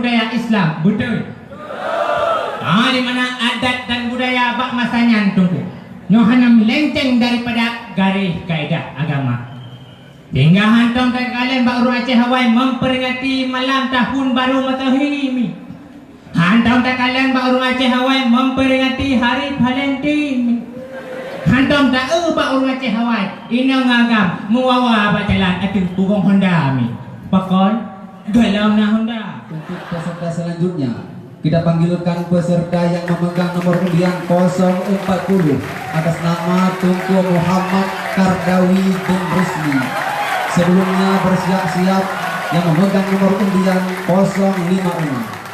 budaya Islam, betul? Di mana adat dan budaya bak masanya tunggu. Nyohana melenceng daripada garis kaedah agama. Hingga hantam dan kalian bak Urung Aceh Hawaii memperingati malam tahun baru Matahari. Hantam dan kalian bak Urung Aceh Hawaii memperingati hari Valentine. Hantam tak bak Urung Aceh Hawaii ina ngagam muawa bak jalan ating pugong Honda mi. Pakon galau na Honda. Untuk peserta selanjutnya kita panggilkan peserta yang memegang nomor undian 040 atas nama Tunku Muhammad Kardawi bin Rusli. Sebelumnya bersiap-siap yang memegang nomor undian 056.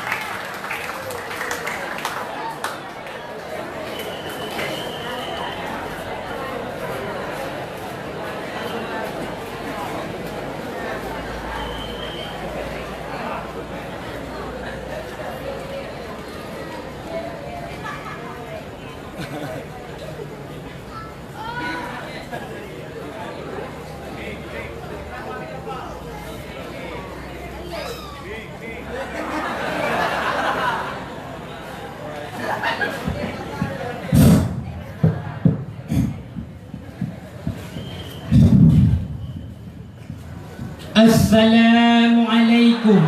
Assalamualaikum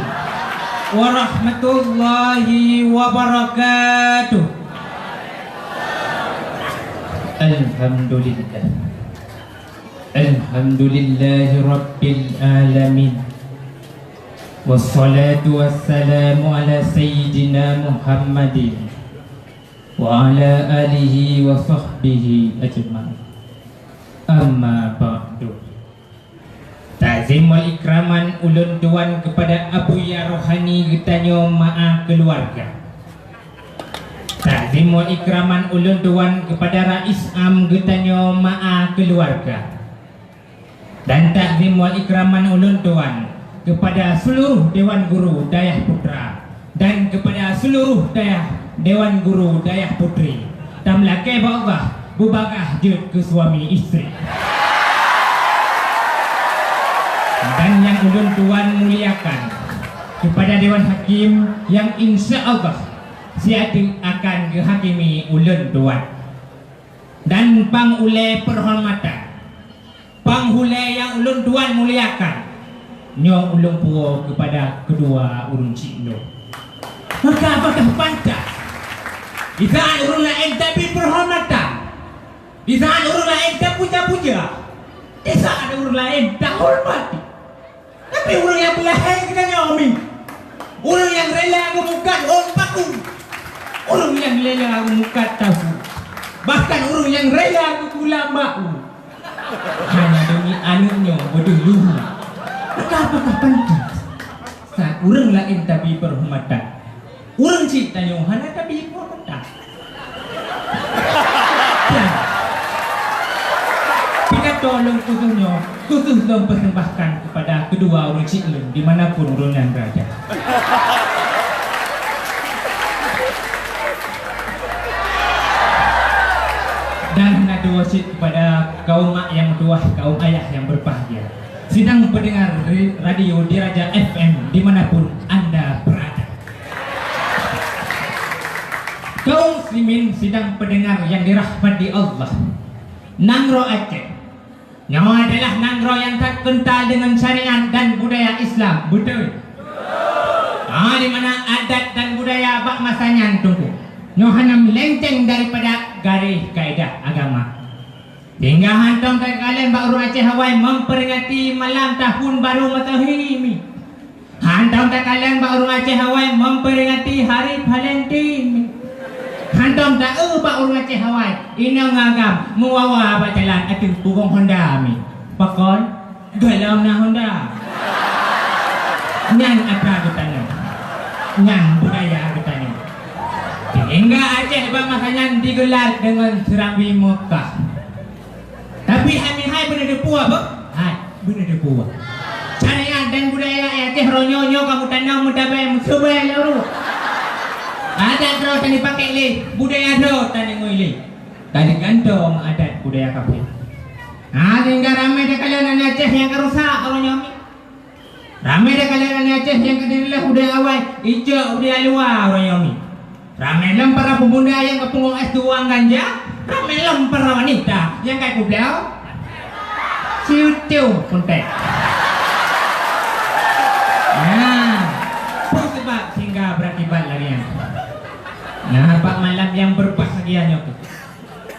warahmatullahi wabarakatuh. Alhamdulillah. Alhamdulillahi rabbil alamin. Wassalatu wassalamu ala sayyidina Muhammadin wa ala alihi wa sahbihi ajma'in. Amma ba'du. Ta'zim wal ikraman ulun tuan kepada Abu Ya Rohani getanyo ma'a keluarga. Ta'zim wal ikraman ulun tuan kepada Rais Am getanyo ma'a keluarga. Dan ta'zim wal ikraman ulun tuan kepada seluruh Dewan Guru Dayah Putra dan kepada seluruh Dewan Guru Dayah Putri. Tamlake ba'Allah bubagah jut ke suami isteri. Dan yang ulun tuan muliakan kepada Dewan Hakim yang insya Allah siatu akan kehakimi ulun tuan. Dan pangule perhormatan panghule yang ulun tuan muliakan nyo ulun puo kepada kedua urun cikno. Maka apakah pantas di saat urun lain tapi perhormatan, di saat urun lain tak puja-puja, di saat ada urun lain tak hormati. Tapi orang yang belahai kita nyomi, orang yang rela ngemukat orang paku, orang yang rela ngemukat tahu, bahkan orang yang rela ngegula bau hanya demi anaknya bodoh luhu. Maka apakah pantas saat orang lain tapi perhormatan, orang ciptanya hanya tapi perhormatan. Tolong khusus dong persembahkan kepada kedua orang Ciklun dimanapun orang yang berada. Dan nado wasit kepada kaum mak yang tua, kaum ayah yang berbahagia, sedang pendengar radio Diraja FM dimanapun anda berada. Kaum muslimin sedang pendengar yang dirahmati Allah. Nangro Aceh nyawa adalah nangro yang tak kental dengan syariat dan budaya Islam, betul? Di mana adat dan budaya bak masanya tunggu. Nyohana melenceng daripada garis kaedah agama. Hingga hantam dan kalian bak Urung Aceh Hawaii memperingati malam tahun baru Matahari. Hantam dan kalian bak Urung Aceh Hawaii memperingati hari Valentine. Hantam tak bak Urung Aceh Hawaii ina ngagam muawa bak jalan ating pugong Honda mi. Pakon galau na Honda. Nyan apa katanya? Nyan budaya katanya. Hingga Aceh bak makanya digelar dengan Serambi Mekah. Tapi hai benar depua bak? Hai benar depua. Syariat dan budaya Aceh ronyo kamu tanam mudabe musubai lauru. Adat ro tani pakai le, budaya ro tani ngoi le. Tani gantong adat budaya kabeh. Hingga ramai dah kalian Aceh yang kerusak kalau nyomi. Ramai dah kalangan Aceh yang kedirilah budaya awal, ijak budaya luar orang Yomi. Ramai lem para pemuda yang ke punggung es tuang ganja, ramai lem para wanita yang kayak kublau. Siutiu puntek. Nah, pun sebab sehingga berakibat larian. Nah, pak malam yang berbahagianya tu.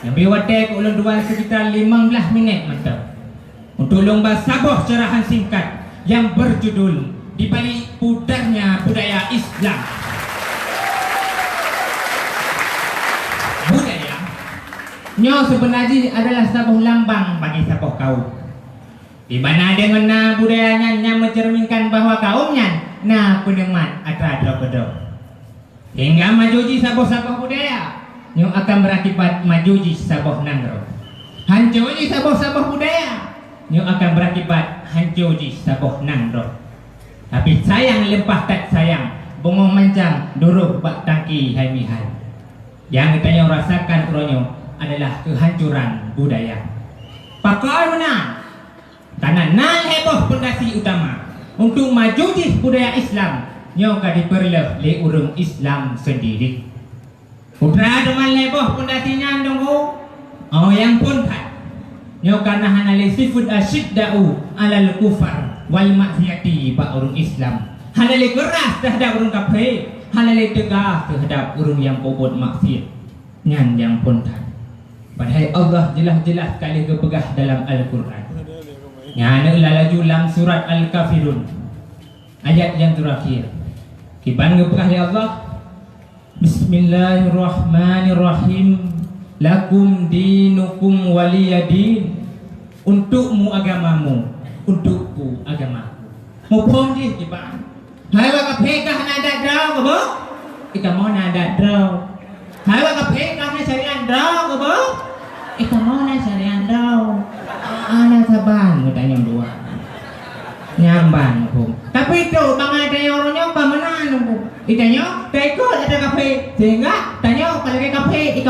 Yang biwate ke ulun dua sekitar 15 minit mantap. Untuk lomba sabuh cerahan singkat yang berjudul Di Balik Pudarnya Budaya Islam. Budaya nyo sebenarnya adalah sabuh lambang bagi sabuh kaum. Di mana dengan budayanya yang mencerminkan bahawa kaumnya penemat atau kedok. Hingga majuji sabuh-sabuh budaya nyo akan berakibat majuji sabuh nangro. Hancuji sabuh-sabuh budaya nyo akan berakibat hancuji sabuh nangro. Tapi sayang lempah tak sayang, bongong mancang duruh bak tangki hai mihai. Yang kita yang rasakan kronyo adalah kehancuran budaya. Pakai mana? Karena nal heboh pondasi utama untuk majuji budaya Islam nyo ka diperleh le urang Islam sendiri. Putra dengan heboh pondasinya donggo. Oh yang pun tak. Nyo karena hanale sifud asyidda'u alal kufar wal maksiati ba urang Islam. Hanale keras terhadap urang kafir, hanale tegas terhadap urang yang pobot maksiat. Nyan yang pun tak. Padahal Allah jelas-jelas kali kepegah dalam Al-Quran. Yang laju dalam surat Al-Kafirun ayat yang terakhir. Kiban kepegah ya Allah. Bismillahirrahmanirrahim. Lakum dinukum waliyadin. Untukmu agamamu, untukku agamaku. Mupom je kiban. Hai wa kapekah nada draw ke? Ika mau nada draw. Hai wa kapekah na syariat draw ke? Ika mau na syariat draw. Ana saban mudanya dua. Nyamban pun. Tapi itu bang ada yang orangnya pamenan pun. Itanya tekot ada kafe sehingga tanya kalau ke kafe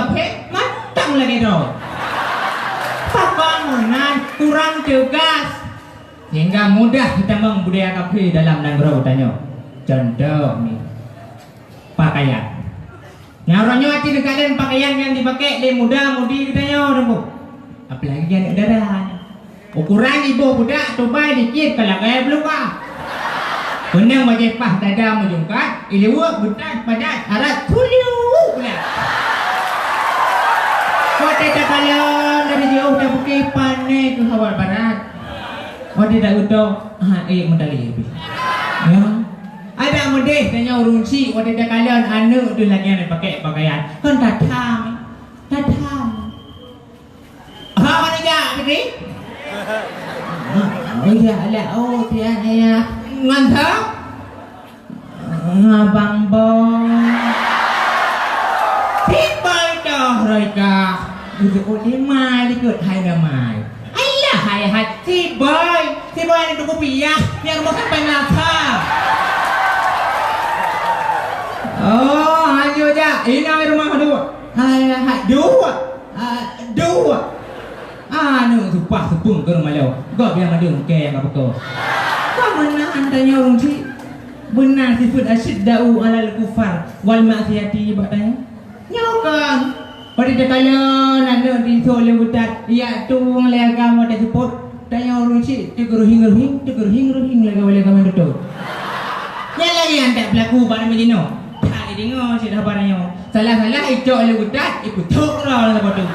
matang lagi dong. Bangunan kurang tegas sehingga mudah kita membudaya kafe dalam nangro tanya. Contoh nih pakaian. Nyaronya hati kalian pakaian yang dipakai le muda mudi katanya dong. Apalagi yang darah. Ukuran ibu budak coba dikit kalau kayak belum ah. Benang majepah dada menjungkat, iliwak budak padat arat tuliu pula. Kau tidak kalian dari jauh dah bukit panik ke Hawar Barat. Kau tidak utuh, medali habis. Ya, ada medeh tanya urung si, kau tidak kalian anu tu lagi yang pakai pakaian. Kan datang. Apa ni jah, Fikri? Oh ya lah, oh tiada ya. Ngantau? Ngabang bong. Tiba dah mereka. Duduk di mai, ikut hai ramai. Ayah hai tiba ni duduk piah yang rumah sampai nasa. Oh, hanya je. Ini rumah dua. Hai dua. Anu supah sepung ke rumah leo. Gak biar ada ke apa kau. Kau mana antanya orang si benar sifat asyidda'u alal kufar wal maksiati batanya. Nyokan. Pada kalian ada di sole budak ya tu le agama dah support tanya orang si tegeruhing lagi boleh agama itu. Yang lagi anda berlaku pada majino. Tak dengar si dah barangnya. Salah icok le budak ikut tok lah tu.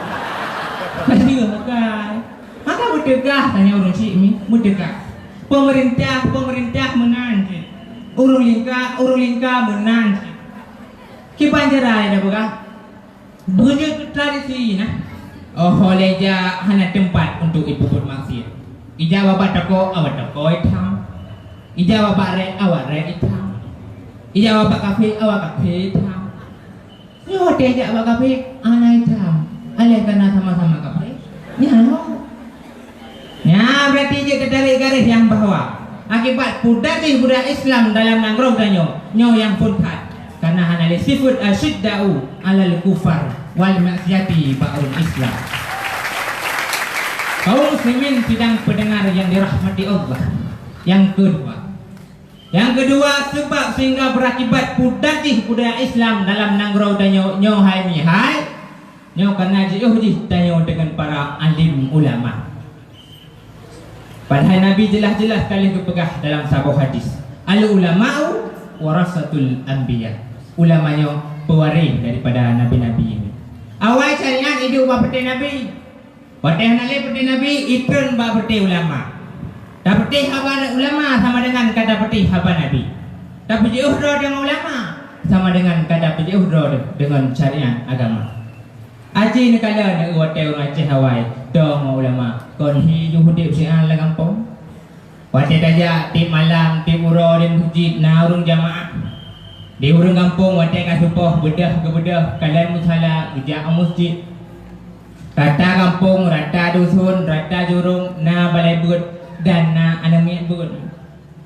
Pasti makan. Maka mudegah tanya orang si ini, mudegah. Pemerintah menanti. Urung lingka menanti. Kipanjarai dah bukan? Bunyi tradisi nah. Oh leja hanya tempat untuk ibu bermaksiat. Ija bapak toko awak toko hitam. Ija bapak rek awak rek hitam. Ija bapak kafe awak kafe hitam. Yo dia awak kafe anak hitam. Alih karena sama-sama kafe. Ya berarti dia tertarik garis yang bahwa akibat pudati budaya Islam dalam nangro danyo nyo yang puntat karena hanale sifat asyidda'u alal kufar wal maksiati ba'ul Islam. Kaum muslimin sidang pendengar yang dirahmati Allah. Yang kedua, Yang kedua, sebab sehingga berakibat pudati budaya Islam dalam nangrau dan nyo hai mi hai. Nyo kena jauh tanya dengan para alim ulama. Padahal Nabi jelas-jelas kali kepegah dalam sebuah hadis. Al ulama'u warasatul anbiya. Ulamanya pewaris daripada nabi-nabi ini. Awal syariat hidup bapete Nabi. Bapete nale bapete Nabi ikran bapete ulama. Dapati haba ulama sama dengan kata peti haba Nabi. Tapi diuhdro dengan ulama sama dengan kata diuhdro dengan syariat agama. Aji nekala nak hotel ngaceh Hawaii, dong ulama. Kon hi juhudip sian la kampung. Wate daja tip malam, tip uro dan masjid na urung jamaah. Di urung kampung wate ka supoh bedah ke bedah kalian musala kerja masjid. Rata kampung, rata dusun, rata jurung na balai but dan anami but.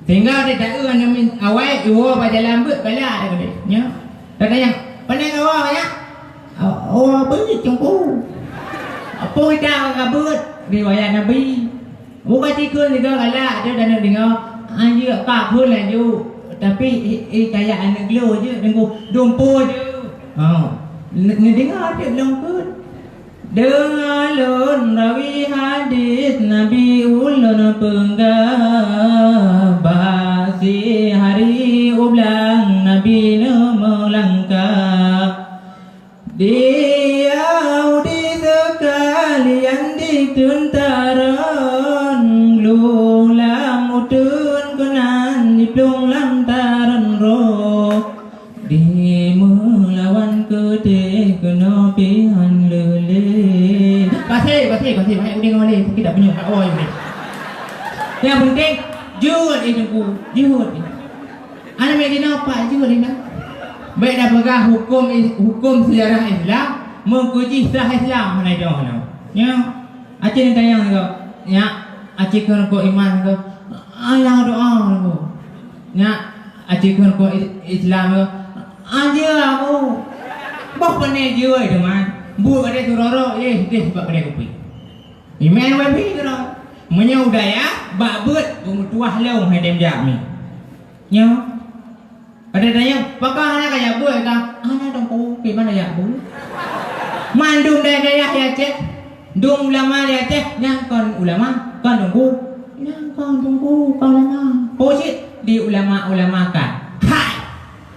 Sehingga dia tak anami awal iwo pada lambut bala ada dia. Ya. Tak ada yang pandai awal ya. Oh berit cungku. Apa dah kabut riwayat Nabi. Bukan tikun juga galak dia dah nak dengar. Anjir tak pun lah ju. Tapi kayak anak glow je nunggu dumpo je. Dengar dia belum pun. Dengarun rawi hadis Nabi ulun penggah bahasi hari ulang Nabi melangkah dia di sekalian di tuntaran lulam utun kenan di plung lantaran roh di melawan kedai kena pihan lele. Pasal banyak uding boleh kita punya kat awal ni. Yang penting jual itu jual. Ana mai dina apa jual ni dah. Baik dah pegang hukum sejarah Islam, mengkuji sah Islam mana dah mana. Ya. Acik ni tayang ko. Ya, acik kan ko iman ko. Allah doa ko. Ya, acik kan ko Islam ko. Aja aku. Bah pandai jual teman. Bu pada turoro deh bab pada kopi. Iman wabi kira. Menyaudaya bab bet tuah leung hai dem jam ni. Nya. Ada tanya, "Pakah anak kaya bu ka?" Anak dong ko ke mana ya bu? Mandum daya ya cek. Dum ulama ya cek, nyang kon ulama, kon dong ku. Nyang kon dong ku ulama. Posit di ulama kan. Hai.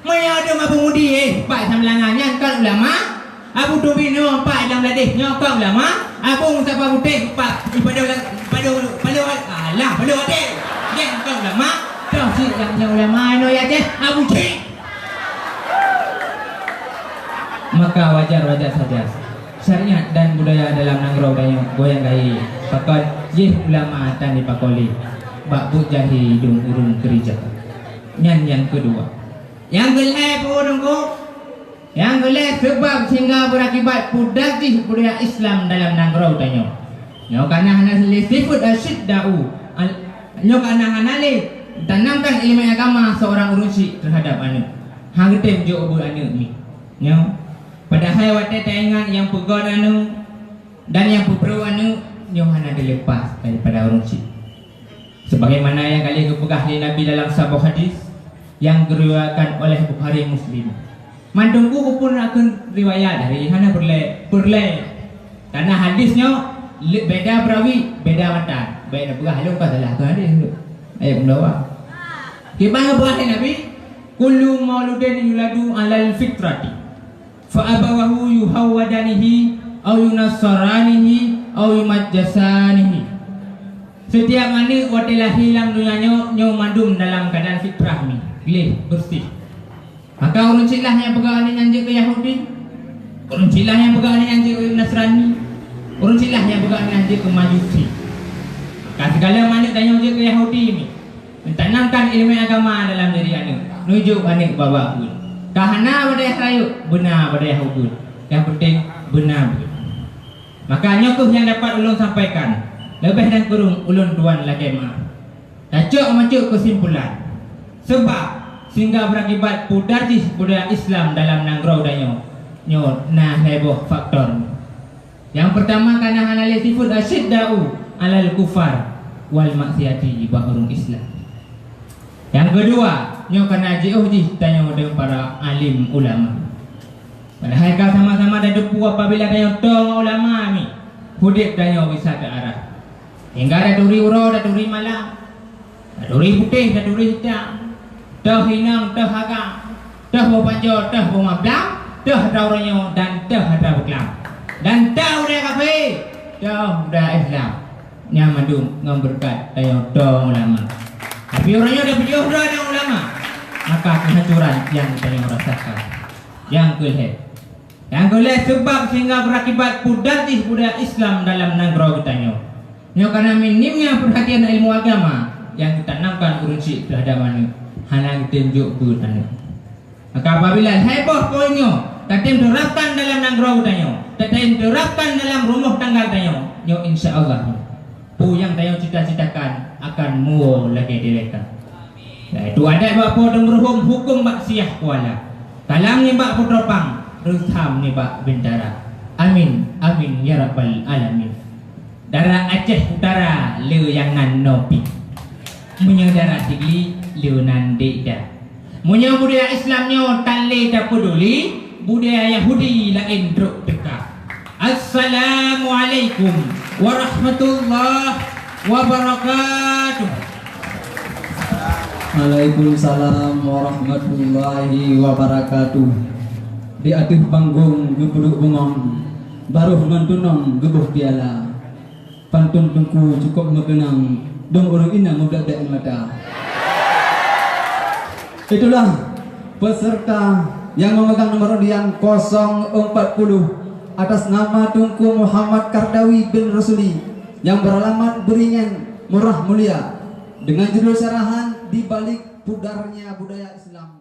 Maya ada mabudi pak samlangan nyang kon ulama. Abu Dhabi no pak dalam ladih nyokong ulama. Abu siapa putih pak pada alah pada ade. Dia kau ulama, kau si yang ulama no ya deh Abu Cik. Maka wajar saja. Syariat dan budaya dalam nangrau banyak goyang gai. Pakon ye ulama tan dipakoli. Bak bu jahi dung urung kerja. Yang kedua. Yang gelai urung ko. Yang gelap sebab sehingga berakibat pudati budaya Islam dalam nangrau tanyo. Nyo kana hana sifat asyiddau. Nyo kana hana le tanamkan ilmu agama seorang urusi terhadap anu. Hang tem jo bu anu ni. Nyo padahal wate taingan yang pegon anu dan yang pebro anu nyo hana dilepas daripada urusi. Sebagaimana yang kali kepegah Nabi dalam sebuah hadis yang diriwayatkan oleh Bukhari Muslim. Mandungku pun akan riwayat dari hana berle karena hadisnya beda perawi beda mata beda berah lu pas salah tu hadis tu ayat mendawa gimana berah Nabi kullu mauludin yuladu alal fitrati fa abawahu yuhawwadanihi au yunassaranihi au yumajjasanihi. Setiap mana watilah hilang dunianya nyo mandum dalam keadaan fitrah ni pilih bersih. Maka urun silah yang pegang ni anjing ke Yahudi, urun silah yang pegang ni anjing ke Nasrani, urun silah yang pegang ni anjing ke Majusi. Maka segala mana tanya anjing ke Yahudi ni, mentanamkan ilmu agama dalam diri anda, nujuk anda bawa pun. Kahana pada rayu, benar pada Yahudi. Yang penting benar. Maka nyokuh yang dapat ulun sampaikan, lebih dan kurung ulun tuan lagi mah. Tacuk macuk kesimpulan. Sebab sehingga berakibat pudati budaya Islam dalam nangrau danyo nyo nah heboh faktor. Yang pertama karena hanale sifat asyiddau alal kufar wal maksiati bahurun Islam. Yang kedua, nyo kena jauh tanya dengan para alim ulama. Padahal kau sama-sama dah depu apabila tanya tong ulama ni. Hudip tanya wisata arah. Hingga dah turi uro, dah turi malam. Dah turi putih, dah turi hitam. Dah hinang, dah hagang. Dah bawa panjang, dah bawa mablang. Dah ada orangnya dan dah ada beklam. Dan dah udah kafe. Dah udah Islam. Yang madu ngamberkat tanya tong ulama. Tapi orangnya dah berjauh dengan ulama. Maka kehancuran yang tanya merasakan. Yang kelihatan. Yang kedua sebab sehingga berakibat pudatih budaya Islam dalam negara kita nyo. Nyo karena minimnya perhatian ilmu agama yang ditanamkan urunsi peradaban halang tunjuk butan. Maka apabila heboh poinnya, tatim terapkan dalam negara kita nyo, tatim terapkan dalam rumah tangga kita nyo insyaallah pu yang tayo cita-citakan akan muo lagi direka. Itu ada bapa demruhum hukum bak siah kuala. Kalam ni bak putropang Rutham ni Pak Bintara. Amin, amin ya rabbal alamin. Darah Aceh Utara leyangan nopi. Munya darah Tigli leunan deda. Munya budaya Islamnya tali tak peduli, budaya Yahudi lain druk teka. Assalamualaikum warahmatullahi wabarakatuh. Waalaikumsalam warahmatullahi wabarakatuh. Di atas panggung gubuduk bungong, baru mantunong gebuh piala. Pantun tungku cukup mengenang, dong orang inang muda dan mata. Itulah peserta yang memegang nomor undian 040 atas nama Tunku Muhammad Kardawi bin Rasuli yang beralamat Beringin Murah Mulia dengan judul syarahan di balik pudarnya budaya Islam.